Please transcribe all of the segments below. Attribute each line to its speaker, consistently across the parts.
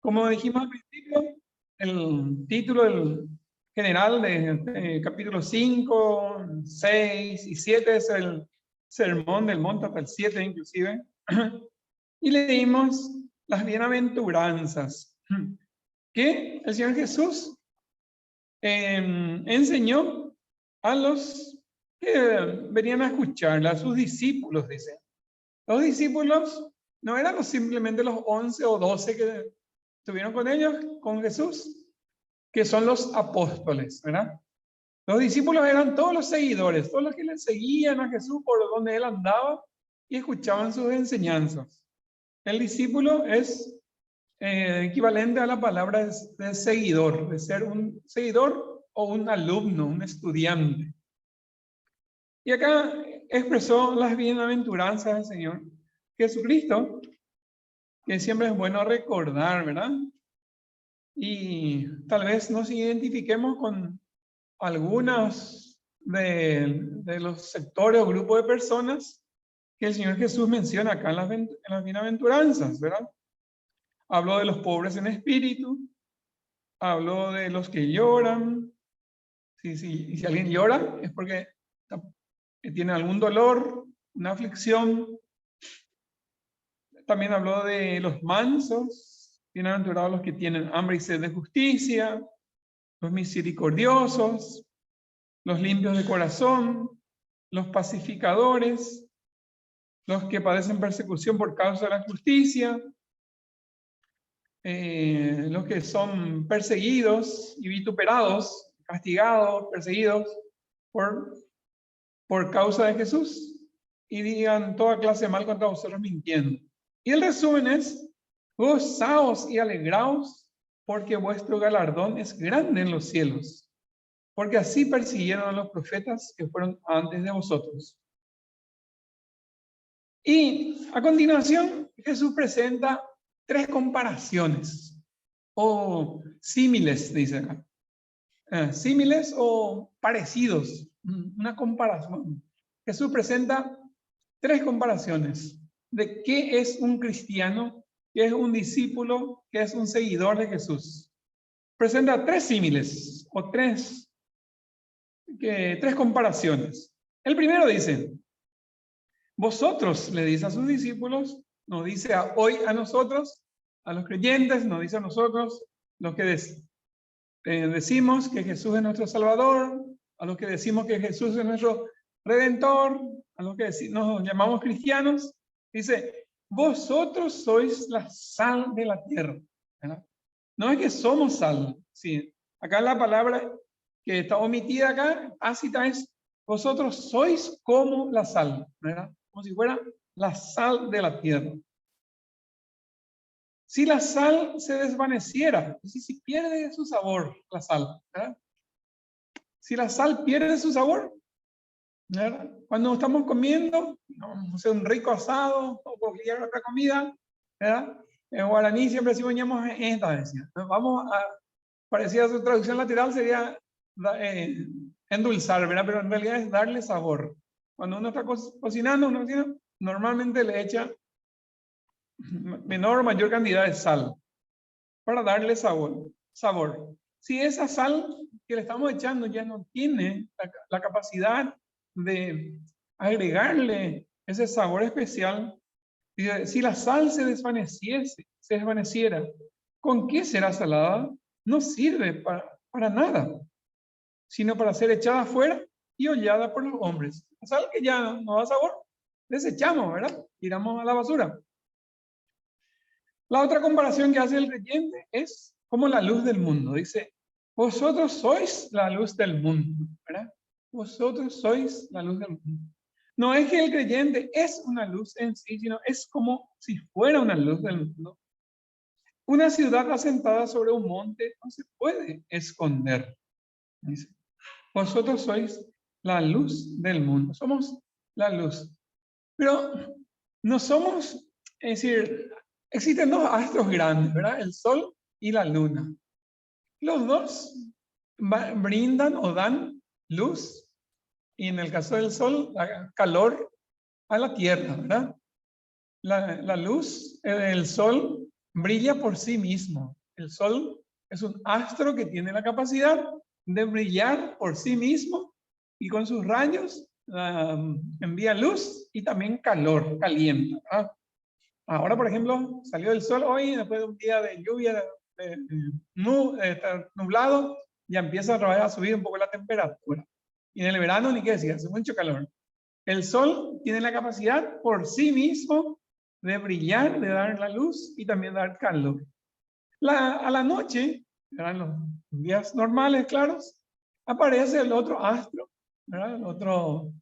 Speaker 1: Como dijimos al principio, el título del general de capítulo 5, 6 y 7 es el Sermón del Monte, hasta el 7 inclusive. Y leímos las bienaventuranzas que el Señor Jesús enseñó a los que venían a escucharla, a sus discípulos, dice. Los discípulos no eran simplemente los 11 o 12 que estuvieron con ellos, con Jesús, que son los apóstoles, ¿verdad? Los discípulos eran todos los seguidores, todos los que le seguían a Jesús por donde él andaba y escuchaban sus enseñanzas. El discípulo es equivalente a la palabra de seguidor, de ser un seguidor o un alumno, un estudiante. Y acá expresó las bienaventuranzas del Señor Jesucristo, que siempre es bueno recordar, ¿verdad? Y tal vez nos identifiquemos con algunos de los sectores o grupos de personas que el Señor Jesús menciona acá en las bienaventuranzas, ¿verdad? Habló de los pobres en espíritu, habló de los que lloran. Y si alguien llora es porque tiene algún dolor, una aflicción. También habló de los mansos, bienaventurados los que tienen hambre y sed de justicia, los misericordiosos, los limpios de corazón, los pacificadores, los que padecen persecución por causa de la justicia, los que son perseguidos y vituperados, castigados, perseguidos por causa de Jesús, y digan toda clase de mal contra vosotros mintiendo. Y el resumen es: gozaos y alegraos, porque vuestro galardón es grande en los cielos, porque así persiguieron a los profetas que fueron antes de vosotros. Y a continuación, Jesús presenta tres comparaciones, o símiles, dice acá. Símiles o parecidos, una comparación. Jesús presenta tres comparaciones de qué es un cristiano, qué es un discípulo, qué es un seguidor de Jesús. Presenta tres símiles o tres comparaciones. El primero dice: vosotros, le dice a sus discípulos, nos dice hoy a nosotros, a los creyentes, nos dice a nosotros, los que decimos que Jesús es nuestro Salvador, a los que decimos que Jesús es nuestro Redentor, a los que nos llamamos cristianos, dice: vosotros sois la sal de la tierra, ¿verdad? No es que somos sal, sí. Acá la palabra que está omitida acá, tácita, es: vosotros sois como la sal, ¿verdad? Como si fuera la sal de la tierra. Si la sal se desvaneciera, si pierde su sabor, la sal, ¿verdad? Si la sal pierde su sabor, ¿verdad? Cuando estamos comiendo, no sé, un rico asado o cualquier otra comida, ¿verdad? En guaraní siempre decimos esta, decía. Vamos a, parecía su traducción lateral sería endulzar, ¿verdad? Pero en realidad es darle sabor. Cuando uno está cocinando, normalmente le echa menor o mayor cantidad de sal para darle sabor. Si esa sal que le estamos echando ya no tiene la capacidad de agregarle ese sabor especial, si la sal se desvaneciera, ¿con qué será salada? No sirve para nada, sino para ser echada afuera y hollada por los hombres. La sal que ya no da sabor, desechamos, ¿verdad? Tiramos a la basura. La otra comparación que hace el creyente es como la luz del mundo. Dice: vosotros sois la luz del mundo, ¿verdad? Vosotros sois la luz del mundo. No es que el creyente es una luz en sí, sino es como si fuera una luz del mundo. Una ciudad asentada sobre un monte no se puede esconder. Dice: vosotros sois la luz del mundo. Somos la luz. Pero no somos, es decir, existen dos astros grandes, ¿verdad? El Sol y la Luna. Los dos brindan o dan luz, y en el caso del Sol, calor a la Tierra, ¿verdad? La luz del Sol brilla por sí mismo. El Sol es un astro que tiene la capacidad de brillar por sí mismo y con sus rayos envía luz y también calor, calienta. Ahora, por ejemplo, salió el sol hoy, después de un día de lluvia, de estar nublado, ya empieza otra vez a subir un poco la temperatura. Y en el verano, ni qué decir, hace mucho calor. El sol tiene la capacidad por sí mismo de brillar, de dar la luz y también dar calor. A la noche, en los días normales, claros, aparece el otro astro, ¿verdad? El otro,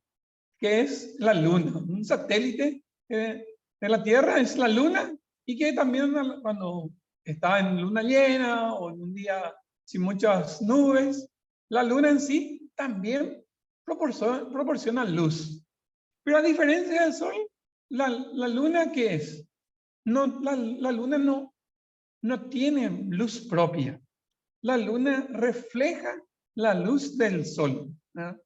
Speaker 1: que es la luna, un satélite de la Tierra es la luna, y que también cuando está en luna llena o en un día sin muchas nubes, la luna en sí también proporciona luz. Pero a diferencia del Sol, la luna, ¿qué es? No, la luna no tiene luz propia. La luna refleja la luz del Sol, ¿verdad?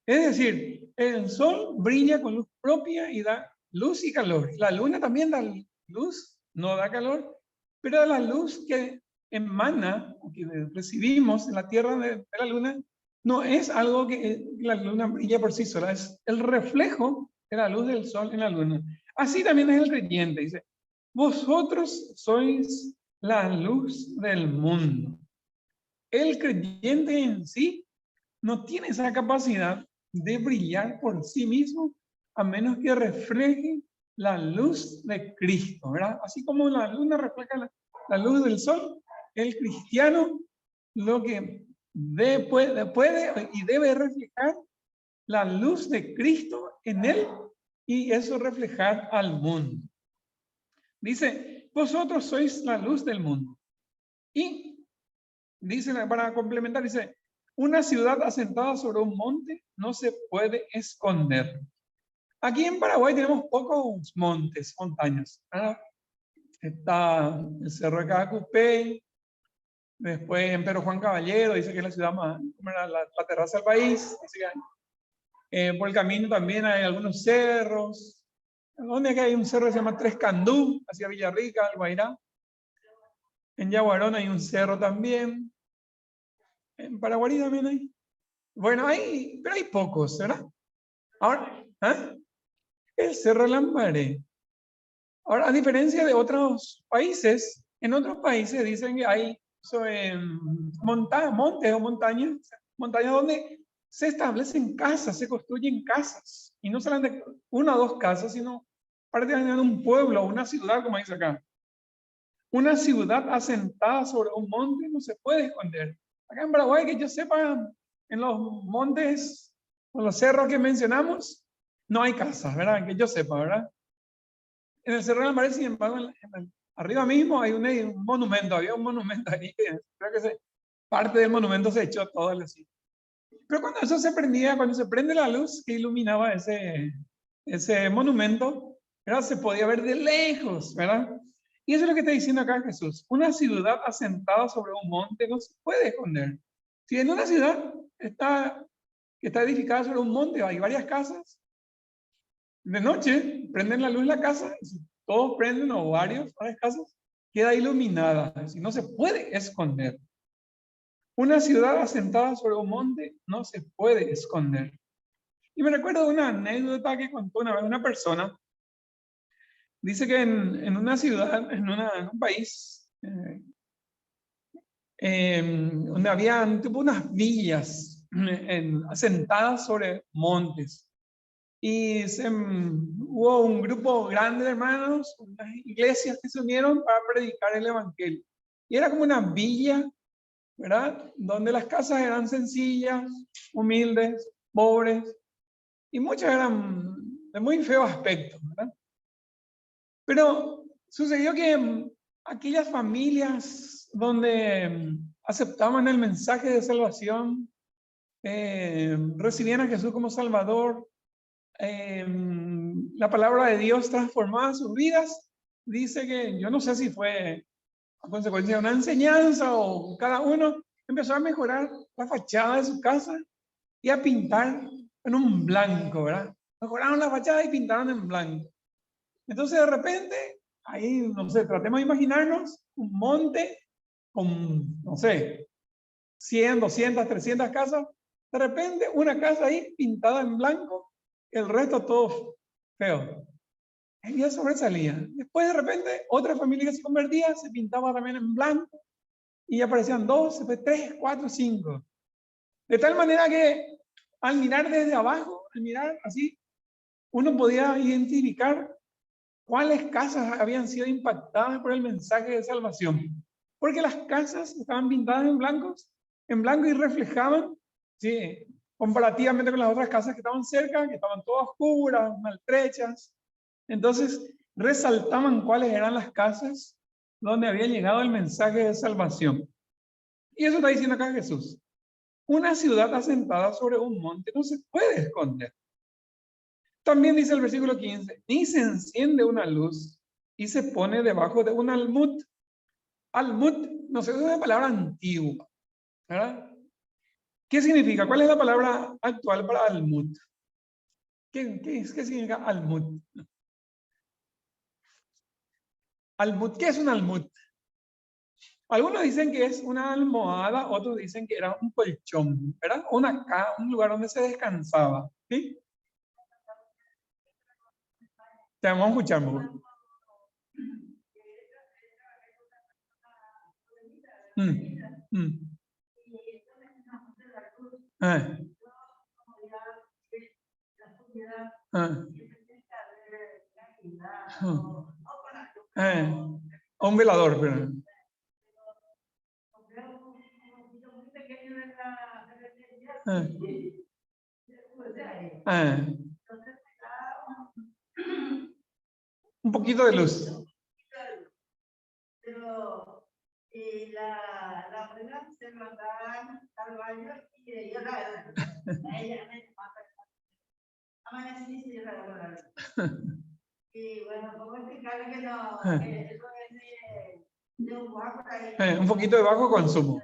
Speaker 1: Es decir, el Sol brilla con luz propia y da luz y calor. La luna también da luz, no da calor, pero la luz que emana, que recibimos en la Tierra de la luna, no es algo que la luna brilla por sí sola, es el reflejo de la luz del Sol en la luna. Así también es el creyente, dice, vosotros sois la luz del mundo. El creyente en sí no tiene esa capacidad de brillar por sí mismo a menos que refleje la luz de Cristo, ¿verdad? Así como la luna refleja la luz del sol, el cristiano lo que puede y debe reflejar la luz de Cristo en él y eso reflejar al mundo. Dice, vosotros sois la luz del mundo. Y dice, para complementar, dice, una ciudad asentada sobre un monte no se puede esconder. Aquí en Paraguay tenemos pocos montes, montañas, ¿verdad? Está el Cerro de Cacupé, después en Pedro Juan Caballero, dice que es la ciudad más, la terraza del país. Dice que, por el camino también hay algunos cerros. ¿Dónde hay un cerro que se llama Tres Candú, hacia Villarrica, al Guairá? En Yaguarón hay un cerro también. En Paraguay también hay. Bueno, pero hay pocos, ¿verdad? Ahora, el Cerro Lambaré. Ahora, a diferencia de otros países, en otros países dicen que hay montes o montañas donde se establecen casas, se construyen casas. Y no solamente una o dos casas, sino prácticamente un pueblo, una ciudad, como dice acá. Una ciudad asentada sobre un monte no se puede esconder. Acá en Paraguay, que yo sepa, en los montes o los cerros que mencionamos, no hay casas, ¿verdad? Que yo sepa, ¿verdad? En el Cerro de Lambaré, sin embargo, arriba mismo hay un monumento, había un monumento ahí, que creo que parte del monumento se echó todo así. Pero cuando eso se prendía, cuando se prende la luz que iluminaba ese monumento, ¿verdad? Se podía ver de lejos, ¿verdad? Y eso es lo que está diciendo acá Jesús. Una ciudad asentada sobre un monte no se puede esconder. Si en una ciudad que está edificada sobre un monte, hay varias casas, de noche prenden la luz en la casa, y si todos prenden o varias casas, queda iluminada, si no se puede esconder. Una ciudad asentada sobre un monte no se puede esconder. Y me recuerdo de una anécdota que contó una vez una persona. Dice que en una ciudad, en un país, donde había tipo unas villas asentadas sobre montes. Y hubo un grupo grande de hermanos, unas iglesias que se unieron para predicar el evangelio. Y era como una villa, ¿verdad? Donde las casas eran sencillas, humildes, pobres, y muchas eran de muy feo aspecto, ¿verdad? Pero sucedió que aquellas familias donde aceptaban el mensaje de salvación, recibían a Jesús como Salvador, la palabra de Dios transformaba sus vidas. Dice que, yo no sé si fue a consecuencia de una enseñanza o cada uno empezó a mejorar la fachada de su casa y a pintar en un blanco, ¿verdad? Mejoraron la fachada y pintaron en blanco. Entonces de repente ahí, no sé, tratemos de imaginarnos un monte con, no sé, 100, 200, 300 casas. De repente, una casa ahí pintada en blanco, el resto todo feo. Ella sobresalía. Después, de repente, otra familia que se convertía se pintaba también en blanco y aparecían 2, 3, 4, 5. De tal manera que al mirar desde abajo, al mirar así, uno podía identificar cuáles casas habían sido impactadas por el mensaje de salvación. Porque las casas estaban pintadas en blanco y reflejaban, sí, comparativamente con las otras casas que estaban cerca, que estaban todas oscuras, maltrechas. Entonces, resaltaban cuáles eran las casas donde había llegado el mensaje de salvación. Y eso está diciendo acá Jesús. Una ciudad asentada sobre un monte no se puede esconder. También dice el versículo 15, ni se enciende una luz y se pone debajo de un almud. Almud, no sé, es una palabra antigua, ¿verdad? ¿Qué significa? ¿Cuál es la palabra actual para almud? ¿Qué significa almud? Almud, ¿qué es un almud? Algunos dicen que es una almohada, otros dicen que era un colchón, ¿verdad? Un lugar donde se descansaba, ¿sí? Te vamos a escuchar, Mugu. Ah, ah, un velador, pero. Un poquito de luz. Pero la abuela se mandaba al baño y ella amanecí y y bueno, ¿cómo explicarle que no? Que eso es de un bajo ahí. Un poquito de bajo consumo.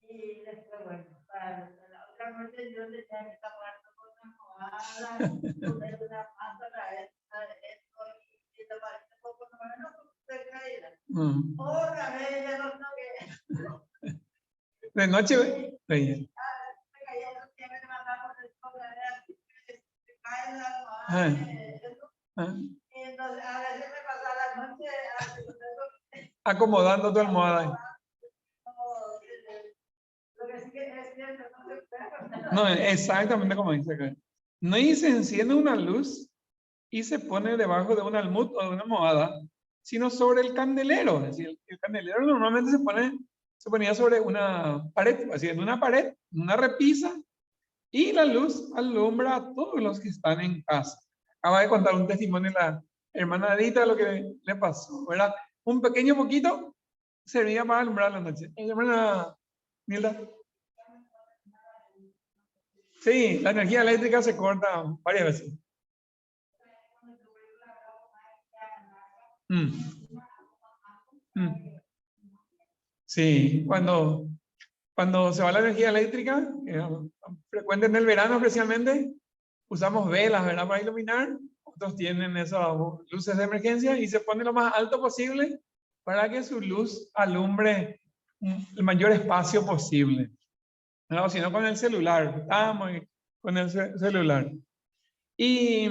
Speaker 1: Y después, bueno, para la otra noche yo tenía que estar muerto con una almohada, poner una manta para esto y te parece poco, no menos se caída. Otra vez ya no toqué. De noche, veía. Se caía, no tiene que mandar por el se cae la almohada. Y entonces a veces me pasaba la noche acomodando tu almohada. Lo que sí que es cierto, no, exactamente como dice acá. No y se enciende una luz y se pone debajo de un almud o de una almohada, sino sobre el candelero. Es decir, el candelero normalmente se ponía sobre una pared, así en una pared, una repisa, y la luz alumbra a todos los que están en casa. Acaba de contar un testimonio la hermana Edita lo que le pasó, ¿verdad? Un pequeño poquito servía para alumbrar la noche. Hermana Nilda. Sí, la energía eléctrica se corta varias veces. Sí, cuando se va la energía eléctrica, frecuente en el verano especialmente, usamos velas, ¿verdad? Para iluminar. Otros tienen esas luces de emergencia y se pone lo más alto posible para que su luz alumbre el mayor espacio posible. No, sino con el celular, estamos con el celular. Y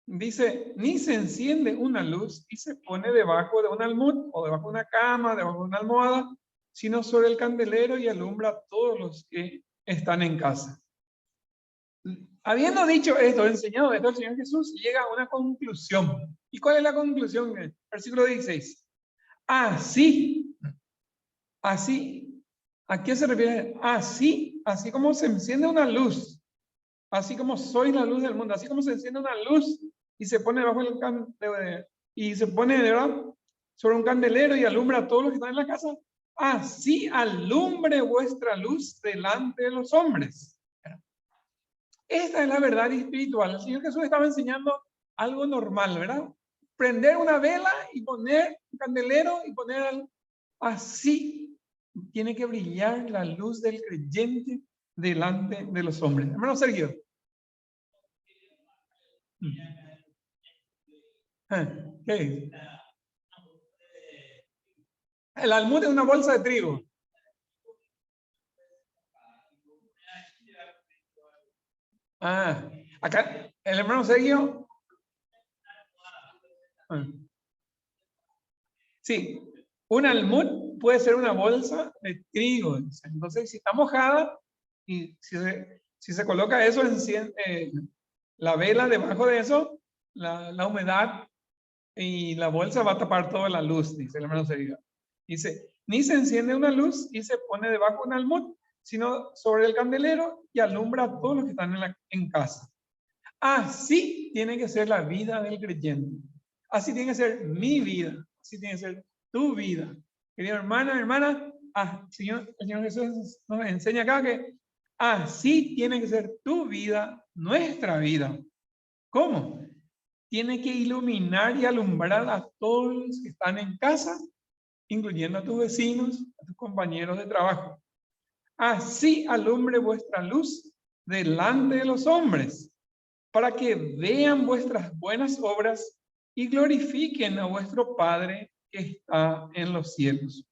Speaker 1: dice, ni se enciende una luz y se pone debajo de un almud o debajo de una cama, debajo de una almohada, sino sobre el candelero y alumbra a todos los que están en casa. Habiendo dicho esto, enseñado esto, el Señor Jesús llega a una conclusión. ¿Y cuál es la conclusión? Versículo 16. Así, ¿a qué se refiere? Así como se enciende una luz, así como soy la luz del mundo, así como se enciende una luz y se pone debajo del candelero y se pone de verdad sobre un candelero y alumbra a todos los que están en la casa, así alumbre vuestra luz delante de los hombres. Esta es la verdad espiritual. El Señor Jesús estaba enseñando algo normal, ¿verdad? Prender una vela y poner un candelero y poner así. Tiene que brillar la luz del creyente delante de los hombres. Hermano Sergio. ¿Qué dice? El almud es una bolsa de trigo. Ah, acá el hermano Sergio. Sí, un almud puede ser una bolsa de trigo. Entonces, si está mojada y si se coloca eso, la vela debajo de eso, la humedad y la bolsa va a tapar toda la luz, dice el hermano Sergio. Dice, ni se enciende una luz y se pone debajo un almud, sino sobre el candelero y alumbra a todos los que están en casa. Así tiene que ser la vida del creyente. Así tiene que ser mi vida. Así tiene que ser tu vida. Querida hermana, el Señor Jesús nos enseña acá que así tiene que ser tu vida, nuestra vida. ¿Cómo? Tiene que iluminar y alumbrar a todos los que están en casa, incluyendo a tus vecinos, a tus compañeros de trabajo. Así alumbre vuestra luz delante de los hombres, para que vean vuestras buenas obras y glorifiquen a vuestro Padre que está en los cielos.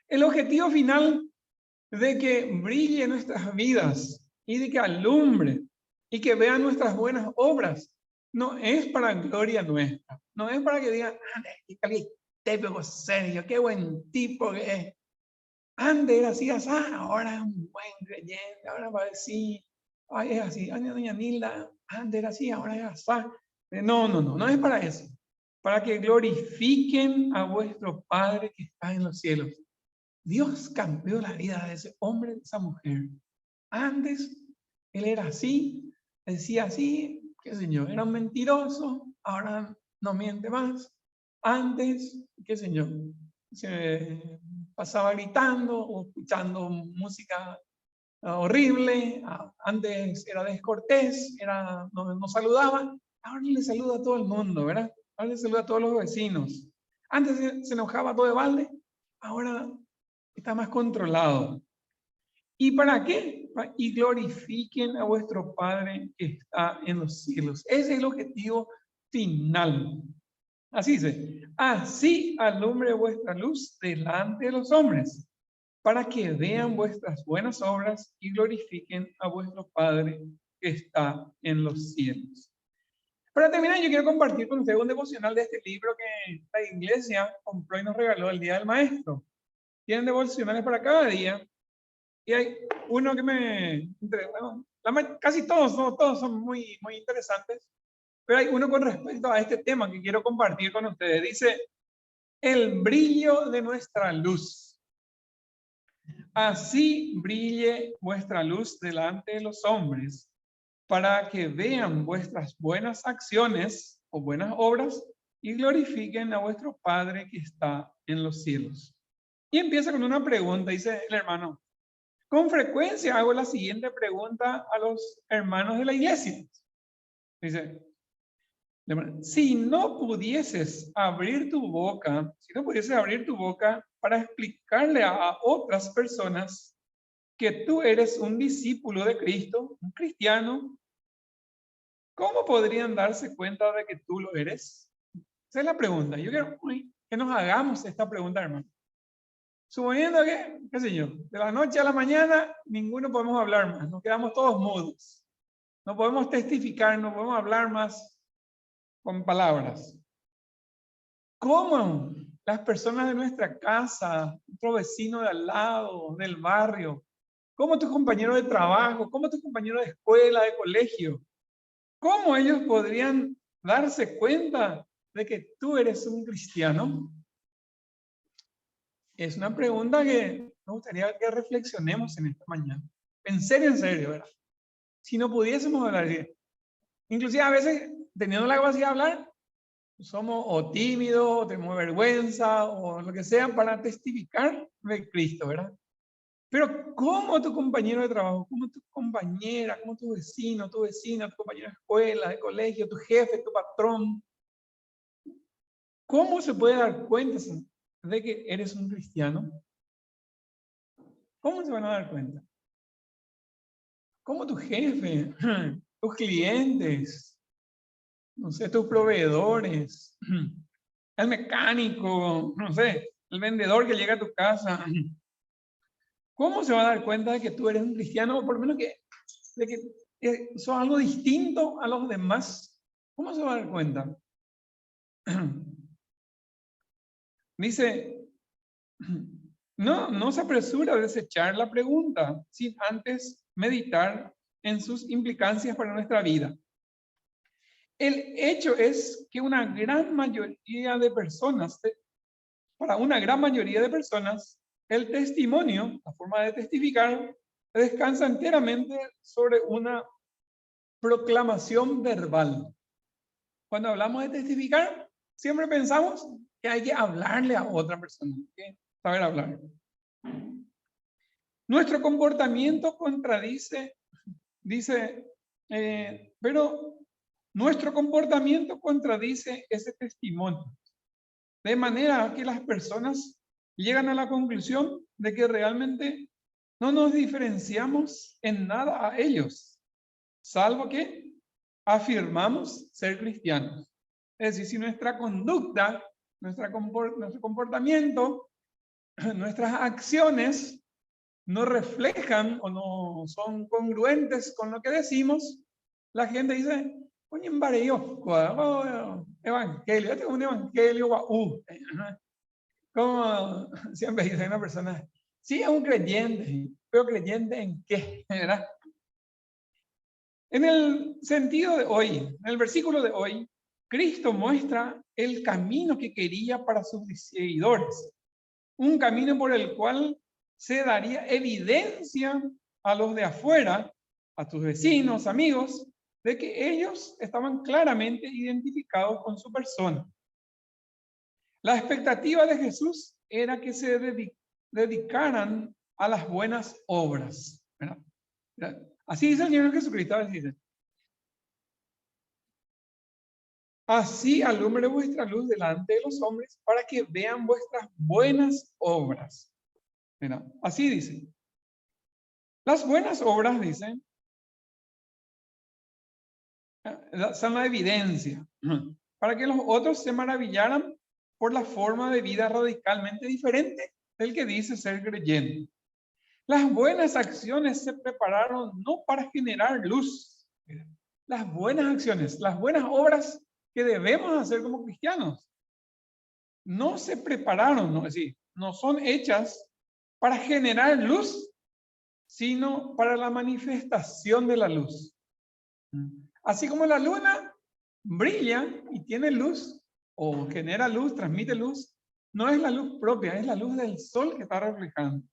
Speaker 1: El objetivo final de que brille nuestras vidas y de que alumbre y que vean nuestras buenas obras no es para gloria nuestra, no es para que digan, qué serio, qué buen tipo que es. Antes era así, ahora es un buen creyente, ahora va a decir, ay, es así, ay, doña Nilda, antes era así, ahora es así. No es para eso. Para que glorifiquen a vuestro Padre que está en los cielos. Dios cambió la vida de ese hombre, de esa mujer. Antes, él era así, decía así, qué sé yo, era un mentiroso, ahora no miente más. Antes, qué sé yo, se pasaba gritando o escuchando música horrible, antes era descortés, no saludaba, ahora le saluda a todo el mundo, ¿verdad? Ahora le saluda a todos los vecinos. Antes se enojaba todo de balde, ahora está más controlado. ¿Y para qué? Y glorifiquen a vuestro Padre que está en los cielos. Ese es el objetivo final. Así dice, así alumbre vuestra luz delante de los hombres, para que vean vuestras buenas obras y glorifiquen a vuestro Padre que está en los cielos. Para terminar, yo quiero compartir con ustedes un devocional de este libro que la iglesia compró y nos regaló el Día del Maestro. Tienen devocionales para cada día. Y hay uno que bueno, casi todos, no, todos son muy, muy interesantes, pero hay uno con respecto a este tema que quiero compartir con ustedes. Dice, el brillo de nuestra luz. Así brille vuestra luz delante de los hombres, para que vean vuestras buenas acciones o buenas obras y glorifiquen a vuestro Padre que está en los cielos. Y empieza con una pregunta, dice el hermano. Con frecuencia hago la siguiente pregunta a los hermanos de la iglesia. Dice, si no pudieses abrir tu boca, para explicarle a otras personas que tú eres un discípulo de Cristo, un cristiano, ¿cómo podrían darse cuenta de que tú lo eres? Esa es la pregunta. Yo quiero que nos hagamos esta pregunta, hermano. Suponiendo que, qué sé yo, de la noche a la mañana, ninguno podemos hablar más, nos quedamos todos mudos. No podemos testificar, no podemos hablar más con palabras. ¿Cómo las personas de nuestra casa, nuestro vecino de al lado, del barrio, como tus compañeros de trabajo, como tus compañeros de escuela, de colegio, cómo ellos podrían darse cuenta de que tú eres un cristiano? Es una pregunta que me gustaría que reflexionemos en esta mañana. En serio, ¿verdad? Si no pudiésemos hablar, inclusive a veces, teniendo la capacidad de hablar, somos o tímidos, o tenemos vergüenza, o lo que sea, para testificar de Cristo, ¿verdad? Pero ¿cómo tu compañero de trabajo, cómo tu compañera, cómo tu vecino, tu vecina, tu compañero de escuela, de colegio, tu jefe, tu patrón, cómo se puede dar cuenta de que eres un cristiano? ¿Cómo se van a dar cuenta? ¿Cómo tu jefe, tus clientes, no sé, tus proveedores, el mecánico, no sé, el vendedor que llega a tu casa, ¿cómo se va a dar cuenta de que tú eres un cristiano? O por lo menos de que sos algo distinto a los demás. ¿Cómo se va a dar cuenta? Dice, no se apresura a desechar la pregunta sin antes meditar en sus implicancias para nuestra vida. El hecho es que una gran mayoría de personas, para una gran mayoría de personas, el testimonio, la forma de testificar, descansa enteramente sobre una proclamación verbal. Cuando hablamos de testificar, siempre pensamos que hay que hablarle a otra persona, que saber hablar. Nuestro comportamiento contradice, pero nuestro comportamiento contradice ese testimonio. De manera que las personas llegan a la conclusión de que realmente no nos diferenciamos en nada a ellos, salvo que afirmamos ser cristianos. Es decir, si nuestra conducta, nuestro comportamiento, nuestras acciones no reflejan o no son congruentes con lo que decimos, la gente dice, oye, en barrio, evangelio, este es un evangelio, como siempre dice una persona, sí es un creyente, pero creyente en qué, ¿verdad? En el sentido de hoy, en el versículo de hoy, Cristo muestra el camino que quería para sus seguidores, un camino por el cual se daría evidencia a los de afuera, a tus vecinos, amigos, de que ellos estaban claramente identificados con su persona. La expectativa de Jesús era que se dedicaran a las buenas obras, ¿verdad? Así dice el Señor Jesucristo, dice, así alumbre vuestra luz delante de los hombres para que vean vuestras buenas obras. Mira, así dice. Las buenas obras, dicen, son la evidencia para que los otros se maravillaran por la forma de vida radicalmente diferente del que dice ser creyente. Las buenas acciones se prepararon no para generar luz. Las buenas acciones, las buenas obras que debemos hacer como cristianos, no se prepararon, no, es decir, no son hechas para generar luz, sino para la manifestación de la luz. Así como la luna brilla y tiene luz, o genera luz, transmite luz, no es la luz propia, es la luz del sol que está reflejando.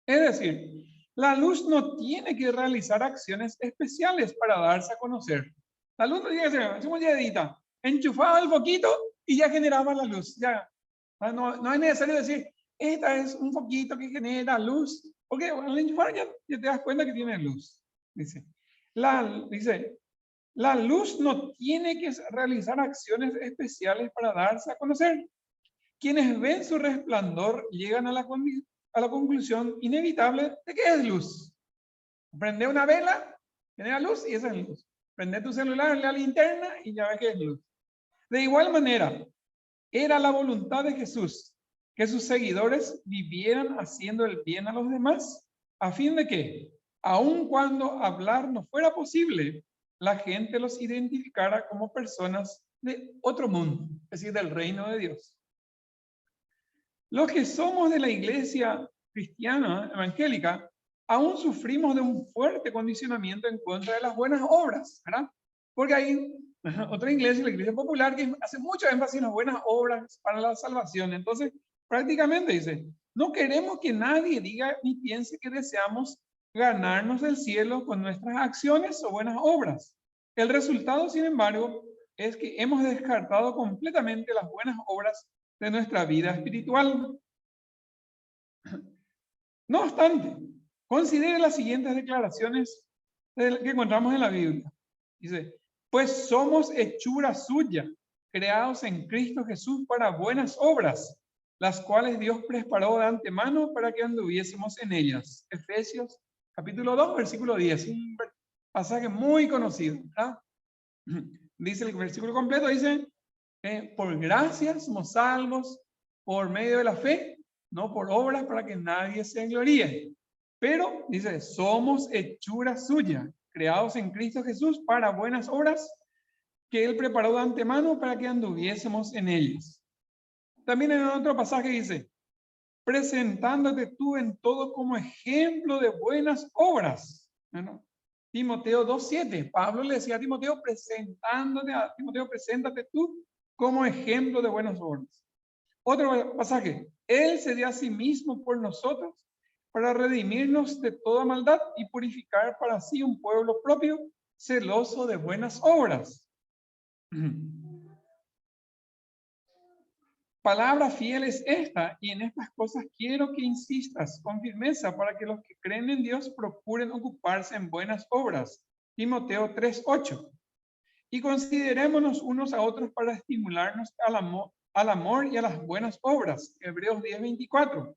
Speaker 1: Es decir, la luz no tiene que realizar acciones especiales para darse a conocer. La luz no tiene que ser, hacemos ya enchufaba el foquito y ya generaba la luz. Ya, no es necesario decir, esta es un foquito que genera luz, porque al enchufar ya te das cuenta que tiene luz. Dice, la luz no tiene que realizar acciones especiales para darse a conocer. Quienes ven su resplandor llegan a la conclusión inevitable de que es luz. Prende una vela, genera luz y esa es luz. Prende tu celular, la linterna y ya ves que es luz. De igual manera, era la voluntad de Jesús que sus seguidores vivieran haciendo el bien a los demás, a fin de que, aun cuando hablar no fuera posible, la gente los identificara como personas de otro mundo, es decir, del reino de Dios. Los que somos de la iglesia cristiana evangélica, aún sufrimos de un fuerte condicionamiento en contra de las buenas obras, ¿verdad? Porque hay otra iglesia, la iglesia popular, que hace mucho énfasis en las buenas obras para la salvación. Entonces, prácticamente dice, no queremos que nadie diga ni piense que deseamos ganarnos el cielo con nuestras acciones o buenas obras. El resultado, sin embargo, es que hemos descartado completamente las buenas obras de nuestra vida espiritual. No obstante, considere las siguientes declaraciones que encontramos en la Biblia. Dice, pues somos hechura suya, creados en Cristo Jesús para buenas obras, las cuales Dios preparó de antemano para que anduviésemos en ellas. Efesios capítulo 2, versículo 10, un pasaje muy conocido, ¿verdad? dice el versículo completo, dice, por gracia somos salvos por medio de la fe, no por obras para que nadie se gloríe. Pero, dice, somos hechura suya, creados en Cristo Jesús para buenas obras que Él preparó de antemano para que anduviésemos en ellas. También en otro pasaje dice, presentándote tú en todo como ejemplo de buenas obras. Bueno, Timoteo 2:7, Pablo le decía a Timoteo, preséntate tú como ejemplo de buenas obras. Otro pasaje, Él se dio a sí mismo por nosotros para redimirnos de toda maldad y purificar para sí un pueblo propio, celoso de buenas obras. Palabra fiel es esta, y en estas cosas quiero que insistas con firmeza para que los que creen en Dios procuren ocuparse en buenas obras. Timoteo 3:8. Y considerémonos unos a otros para estimularnos al amor y a las buenas obras. Hebreos 10:24.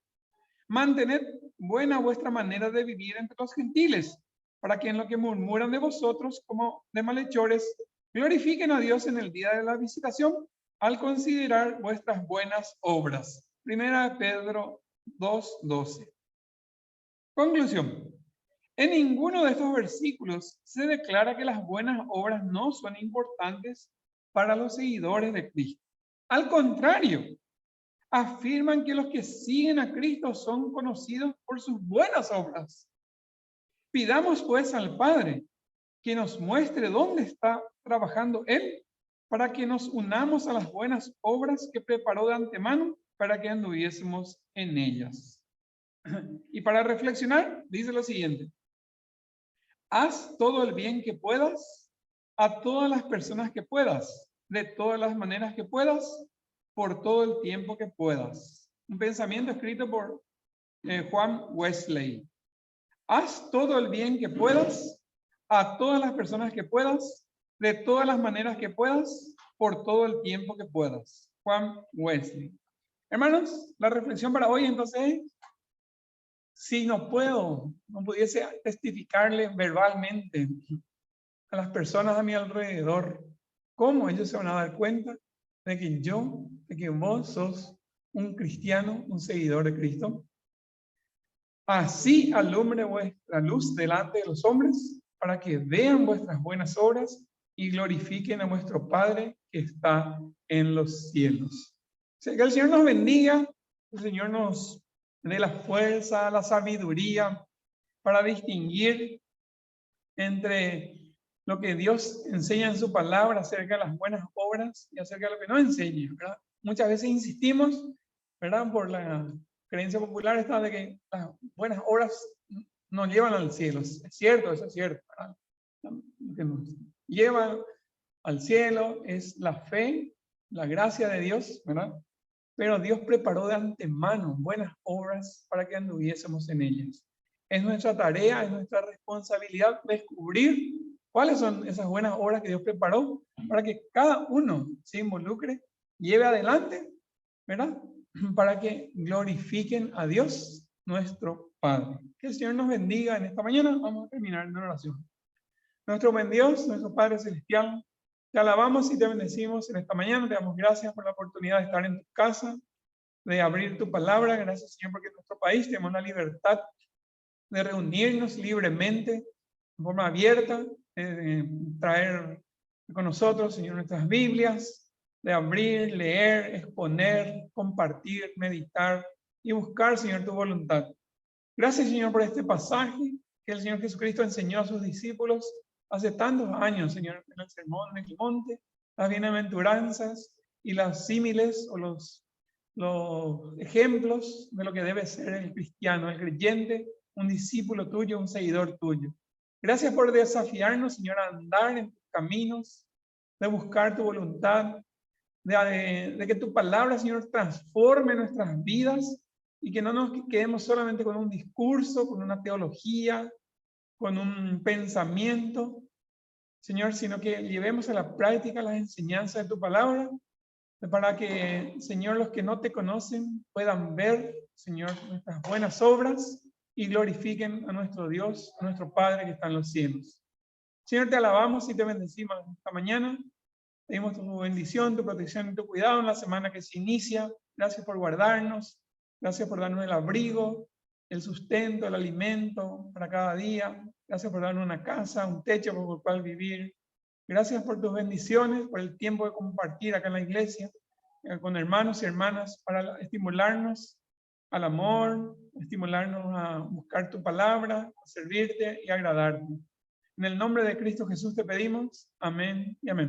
Speaker 1: Mantened buena vuestra manera de vivir entre los gentiles, para que en lo que murmuran de vosotros como de malhechores, glorifiquen a Dios en el día de la visitación, al considerar vuestras buenas obras. Primera de Pedro 2:12. Conclusión. En ninguno de estos versículos se declara que las buenas obras no son importantes para los seguidores de Cristo. Al contrario, afirman que los que siguen a Cristo son conocidos por sus buenas obras. Pidamos pues al Padre que nos muestre dónde está trabajando Él para que nos unamos a las buenas obras que preparó de antemano para que anduviésemos en ellas. Y para reflexionar, dice lo siguiente. Haz todo el bien que puedas, a todas las personas que puedas, de todas las maneras que puedas, por todo el tiempo que puedas. Un pensamiento escrito por Juan Wesley. Haz todo el bien que puedas, a todas las personas que puedas, de todas las maneras que puedas, por todo el tiempo que puedas. Juan Wesley. Hermanos, la reflexión para hoy entonces es, si no pudiese testificarle verbalmente a las personas a mi alrededor, ¿cómo ellos se van a dar cuenta de que vos sos un cristiano, un seguidor de Cristo? Así alumbre vuestra luz delante de los hombres, para que vean vuestras buenas obras y glorifiquen a vuestro Padre que está en los cielos. O sea, que el Señor nos bendiga, el Señor nos dé la fuerza, la sabiduría para distinguir entre lo que Dios enseña en su palabra acerca de las buenas obras y acerca de lo que no enseña, ¿verdad? Muchas veces insistimos, ¿verdad? Por la creencia popular está de que las buenas obras nos llevan al cielo. Es cierto, eso es cierto, ¿verdad? Lo que nos lleva al cielo es la fe, la gracia de Dios, ¿verdad? Pero Dios preparó de antemano buenas obras para que anduviésemos en ellas. Es nuestra tarea, es nuestra responsabilidad descubrir cuáles son esas buenas obras que Dios preparó para que cada uno se involucre, lleve adelante, ¿verdad? Para que glorifiquen a Dios, nuestro Padre. Que el Señor nos bendiga en esta mañana. Vamos a terminar en oración. Nuestro buen Dios, nuestro Padre Celestial, te alabamos y te bendecimos en esta mañana. Te damos gracias por la oportunidad de estar en tu casa, de abrir tu palabra. Gracias, Señor, porque en nuestro país tenemos la libertad de reunirnos libremente, de forma abierta, traer con nosotros, Señor, nuestras Biblias, de abrir, leer, exponer, compartir, meditar y buscar, Señor, tu voluntad. Gracias, Señor, por este pasaje que el Señor Jesucristo enseñó a sus discípulos hace tantos años, Señor, en el sermón del monte, las bienaventuranzas y las símiles o los ejemplos de lo que debe ser el cristiano, el creyente, un discípulo tuyo, un seguidor tuyo. Gracias por desafiarnos, Señor, a andar en tus caminos, de buscar tu voluntad, de que tu palabra, Señor, transforme nuestras vidas y que no nos quedemos solamente con un discurso, con una teología, con un pensamiento, Señor, sino que llevemos a la práctica las enseñanzas de tu palabra, para que, Señor, los que no te conocen puedan ver, Señor, nuestras buenas obras y glorifiquen a nuestro Dios, a nuestro Padre que está en los cielos. Señor, te alabamos y te bendecimos esta mañana. Pedimos tu bendición, tu protección y tu cuidado en la semana que se inicia. Gracias por guardarnos. Gracias por darnos el abrigo, el sustento, el alimento para cada día. Gracias por darnos una casa, un techo por el cual vivir. Gracias por tus bendiciones, por el tiempo de compartir acá en la iglesia, con hermanos y hermanas, para estimularnos al amor, estimularnos a buscar tu palabra, a servirte y agradarte. En el nombre de Cristo Jesús te pedimos. Amén y amén.